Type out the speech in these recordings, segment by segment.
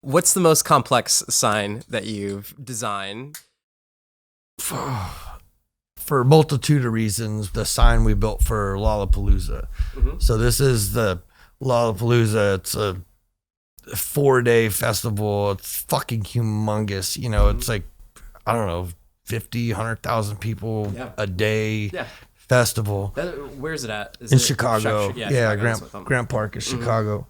What's the most complex sign that you've designed? For a multitude of reasons, the sign we built for Lollapalooza. So this is the Lollapalooza. It's a 4-day festival. It's fucking humongous. You know, it's like, I don't know, 50, 100,000 people a day festival. Where's it at? In Chicago. Chicago, Grant Park is Chicago.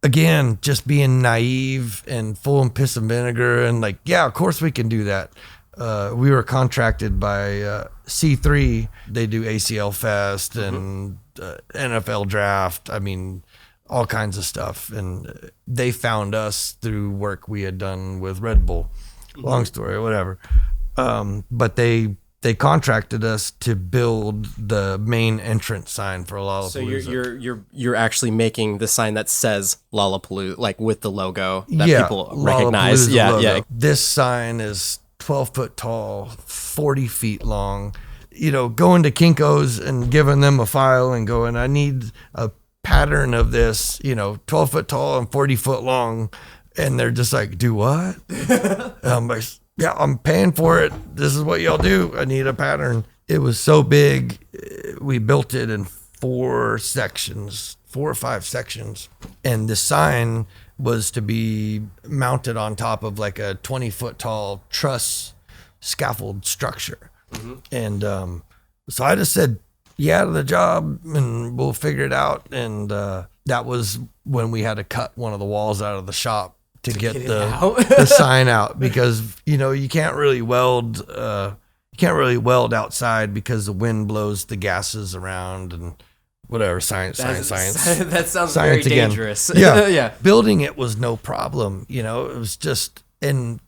Again, just being naive and full of piss and vinegar and like, yeah, of course we can do that. We were contracted by C3. They do ACL Fest and NFL Draft. I mean, all kinds of stuff. And they found us through work we had done with Red Bull. Long story, whatever. But they contracted us to build the main entrance sign for Lollapalooza. So you're actually making the sign that says Lollapalooza, like with the logo that people recognize. Yeah. This sign is 12 foot tall, 40 feet long. You know, going to Kinko's and giving them a file and going, I need a pattern of this, 12 foot tall and 40 foot long. And they're just like, do what? I'm like, yeah, I'm paying for it. This is what y'all do. I need a pattern. It was so big. We built it in 4 or 5 sections. And the sign was to be mounted on top of like a 20 foot tall truss scaffold structure. And so I just said, yeah, to the job and we'll figure it out. And that was when we had to cut one of the walls out of the shop to get the sign out, because you can't really weld outside because the wind blows the gases around and whatever. Science. That sounds science very again. dangerous. Yeah. Building it was no problem. It was just, and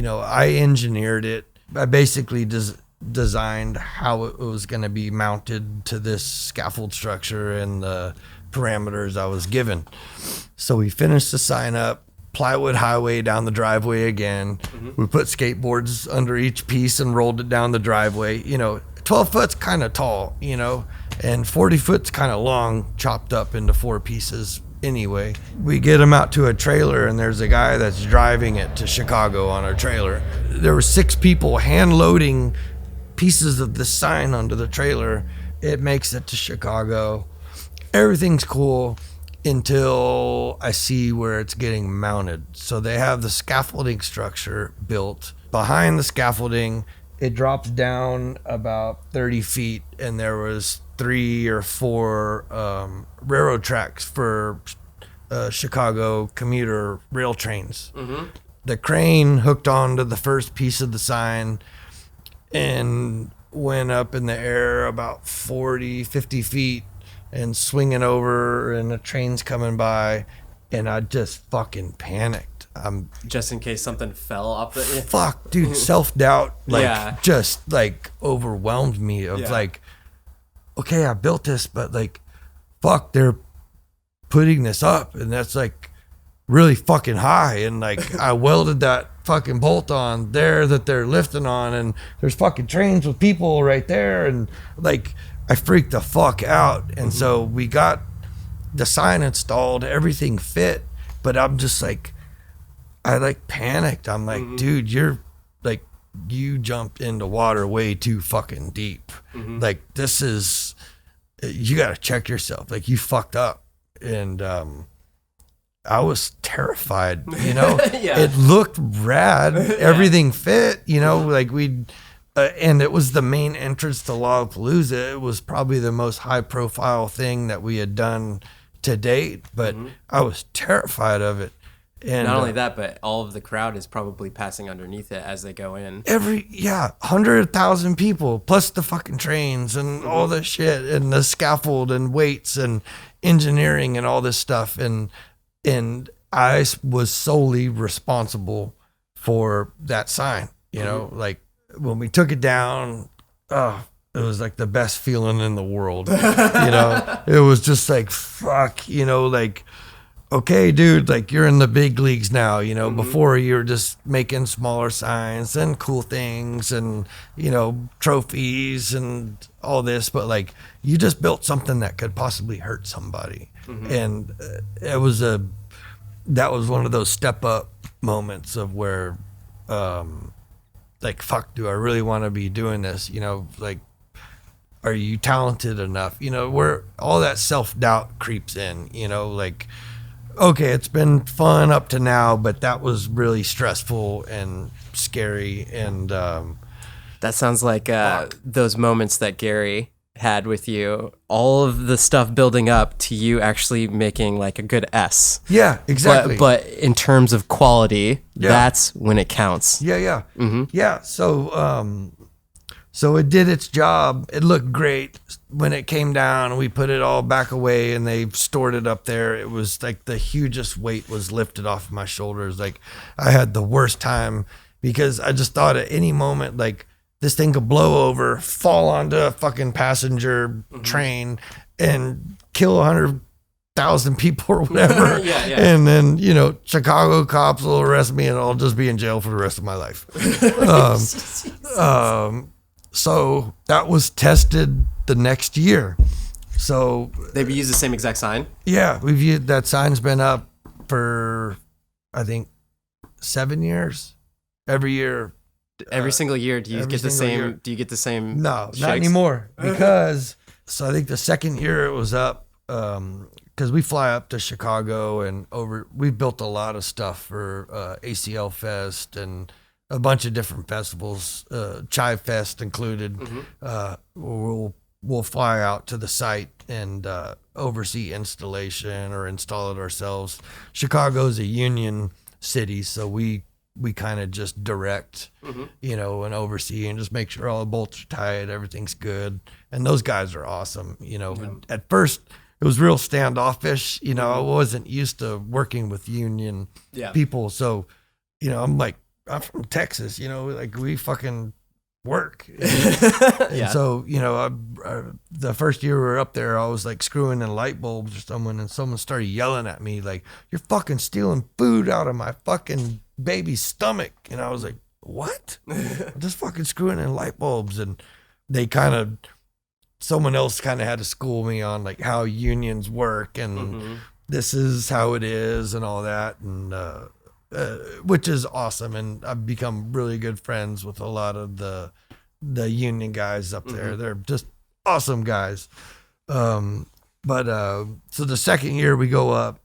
I engineered it. I basically designed how it was going to be mounted to this scaffold structure and the parameters I was given. So we finished the sign up, plywood highway down the driveway again. We put skateboards under each piece and rolled it down the driveway. 12 foot's kind of tall, and 40 foot's kind of long, chopped up into 4 pieces. Anyway, we get them out to a trailer and there's a guy that's driving it to Chicago on our trailer. There were 6 people hand loading pieces of the sign onto the trailer. It makes it to Chicago. Everything's cool until I see where it's getting mounted. So they have the scaffolding structure built. Behind the scaffolding, it drops down about 30 feet, and there was 3 or 4 railroad tracks for Chicago commuter rail trains. The crane hooked onto the first piece of the sign and went up in the air about 40, 50 feet and swinging over, and the train's coming by, and I just fucking panicked. Just in case something fell off the... Fuck, dude, self-doubt, just overwhelmed me of like, okay, I built this, but like, fuck, they're putting this up, and that's like really fucking high, and like I welded that fucking bolt on there that they're lifting on, and there's fucking trains with people right there, and like I freaked the fuck out. And so we got the sign installed, everything fit, but I'm just like, I like panicked. I'm like, dude, you're like, you jumped into water way too fucking deep. Like, this is, you got to check yourself. Like, you fucked up. And I was terrified, It looked rad. Everything fit, like we'd, and it was the main entrance to Lollapalooza. It was probably the most high profile thing that we had done to date, but I was terrified of it. And not only that, but all of the crowd is probably passing underneath it as they go in. 100,000 people plus the fucking trains and all this shit and the scaffold and weights and engineering and all this stuff. And I was solely responsible for that sign, like when we took it down, it was like the best feeling in the world. It was just like, fuck, like, okay, dude, like you're in the big leagues now, before you were just making smaller signs and cool things and, trophies and all this, but like you just built something that could possibly hurt somebody. And that was one of those step up moments of where, like, fuck, do I really want to be doing this? You know, like, are you talented enough? You know, where all that self-doubt creeps in, you know, like, okay, it's been fun up to now, but that was really stressful and scary. And that sounds like those moments that Gary had with you, all of the stuff building up to you actually making like a good S. Yeah, exactly. But in terms of quality, that's when it counts. Yeah. Mm-hmm. Yeah. So it did its job. It looked great. When it came down, we put it all back away and they stored it up there. It was like the hugest weight was lifted off my shoulders. Like I had the worst time because I just thought at any moment, like, this thing could blow over, fall onto a fucking passenger train and kill 100,000 people or whatever. Yeah. And then, you know, Chicago cops will arrest me and I'll just be in jail for the rest of my life. So that was tested the next year. So they used the same exact sign? Yeah, that sign's been up for, I think, 7 years. Every year. Every single year, do you get the same? Year. Do you get the same? No, shakes? Not anymore. Because so I think the second year it was up, because we fly up to Chicago and we built a lot of stuff for ACL Fest and a bunch of different festivals, Chive Fest included. Mm-hmm. We'll fly out to the site and oversee installation or install it ourselves. Chicago's a union city, so we kind of just direct, you know, and oversee and just make sure all the bolts are tight, everything's good. And those guys are awesome. You know, At first it was real standoffish. You know, I wasn't used to working with union people. So, you know, I'm from Texas, you know, like we fucking work. And so, you know, the first year we were up there, I was like screwing in light bulbs or someone, and someone started yelling at me like, "You're fucking stealing food out of my fucking baby's stomach." And I was like, "What?" I'm just fucking screwing in light bulbs. And someone else kind of had to school me on like how unions work and this is how it is and all that. And, which is awesome. And I've become really good friends with a lot of the union guys up there. They're just awesome guys. So the second year we go up,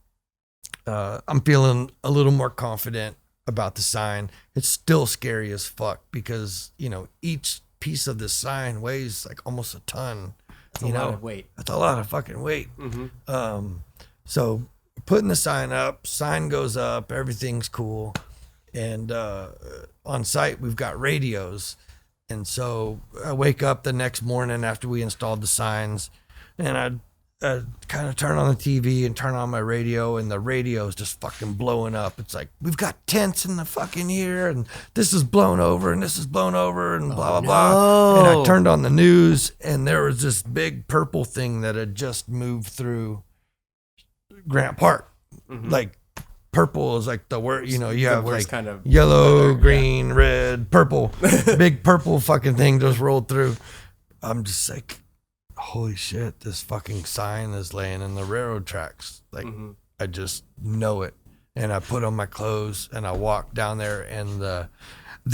I'm feeling a little more confident about the sign. It's still scary as fuck because, you know, each piece of the sign weighs like almost a ton. That's a lot of weight. That's a lot of fucking weight. So putting the sign up, sign goes up, everything's cool. And on site, we've got radios. And so I wake up the next morning after we installed the signs, and I kind of turn on the TV and turn on my radio, and the radio is just fucking blowing up. It's like, we've got tents in the fucking here, and this is blown over, and this is blown over, and blah, blah, blah. And I turned on the news, and there was this big purple thing that had just moved through Grant Park. Like, purple is like the word, you know, you have like kind of yellow, green, red, purple. Big purple fucking thing just rolled through. I'm just like, holy shit, this fucking sign is laying in the railroad tracks. Like, I just know it. And I put on my clothes and I walk down there, and the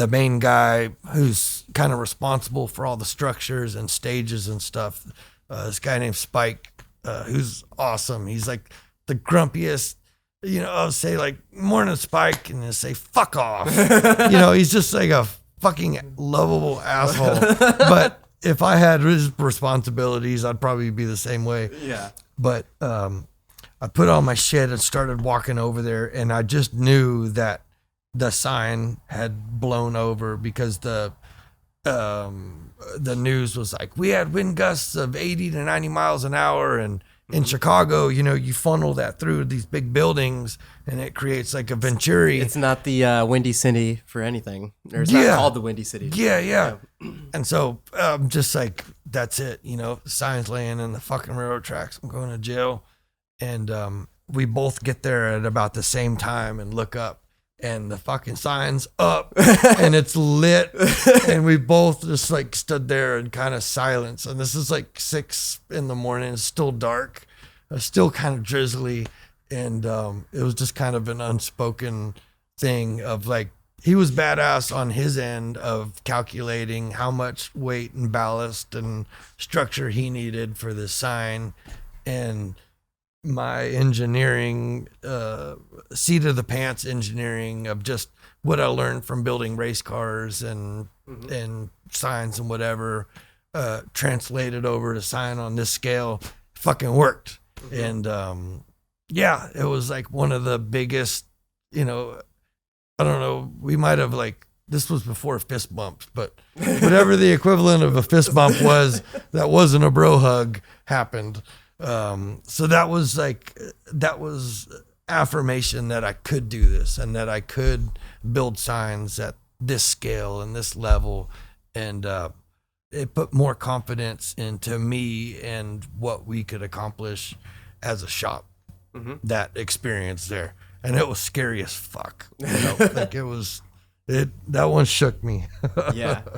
main guy who's kind of responsible for all the structures and stages and stuff, this guy named Spike, who's awesome. He's like the grumpiest, you know, I'll say like, "Morning, Spike," and he'll say, "Fuck off." You know, he's just like a fucking lovable asshole. But if I had his responsibilities, I'd probably be the same way. Yeah. But I put on my shit and started walking over there, and I just knew that the sign had blown over because the news was like, we had wind gusts of 80 to 90 miles an hour, and in Chicago, you know, you funnel that through these big buildings, and it creates like a Venturi. It's not the Windy City for anything. Or it's not called the Windy City. Yeah. And so I'm just like, that's it. You know, the sign's laying in the fucking railroad tracks. I'm going to jail. And we both get there at about the same time and look up, and the fucking sign's up and it's lit. And we both just like stood there in kind of silence. And this is like 6 a.m. It's still dark, still kind of drizzly. And it was just kind of an unspoken thing of like, he was badass on his end of calculating how much weight and ballast and structure he needed for this sign. And my engineering, seat of the pants engineering of just what I learned from building race cars and signs and whatever, translated over to sign on this scale, fucking worked. And yeah, it was like one of the biggest, you know, I don't know, we might have like, this was before fist bumps, but whatever the equivalent of a fist bump was, that wasn't a bro hug, happened. So that was like, that was affirmation that I could do this and that I could build signs at this scale and this level. And it put more confidence into me and what we could accomplish as a shop, that experience there. And it was scary as fuck. You know? Like that one shook me. Yeah.